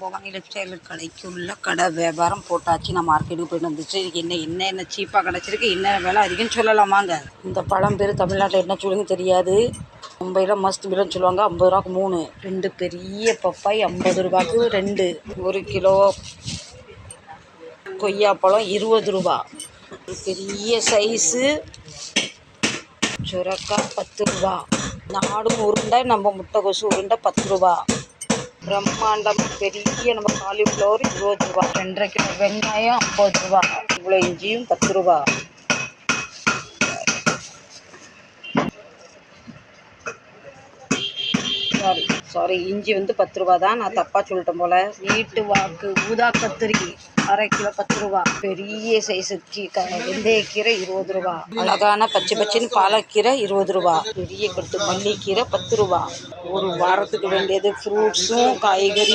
Bhavani life style கடைக்கு உள்ள கடை வியாபாரம் போட்டாச்சு. நான் மார்க்கெட்டுக்கு போயிட்டு வந்துச்சு. என்ன சீப்பாக கிடச்சிருக்கு, என்ன விலை அதிகம்னு சொல்லலாமாங்க. இந்த பழம் பேர் தமிழ்நாட்டில் என்ன சொல்லுன்னு தெரியாது. மும்பையில் மஸ்ட் மிலன்னு சொல்லுவாங்க. 50 ரூபாய்க்கு 3. 2 பெரிய பப்பாய் 50 ரூபாய்க்கு 2. 1 கிலோ கொய்யாப்பழம் 20 ரூபா. பெரிய சைஸு சுரக்காய் 10 ரூபா. நாடும் உருண்டை நம்ம முட்டைகோசு உருண்டை 10 ரூபா. பிரம்மாண்டம் பெரிய நம்ம காலிஃப்ளவர் 20 ரூபா. 2.5 கிலோ வெங்காயம் 50 ரூபா. இவ்வளோ இஞ்சியும் 10 ரூபா. சாரி இஞ்சி 10 ரூபா தான். நான் தப்பாக சொல்லிட்டேன் போல். வீட்டு வாக்கு ஊதா கத்திரி 1/2 கிலோ 10 ரூபா. பெரிய சைஸு வெந்தயக்கீரை 20 ரூபா. அழகான பச்சைன்னு பாலக்கீரை 20 ரூபா. பெரிய கட்டு மல்லிக்கீரை 10 ரூபா. ஒரு வாரத்துக்கு வேண்டியது ஃப்ரூட்ஸும் காய்கறி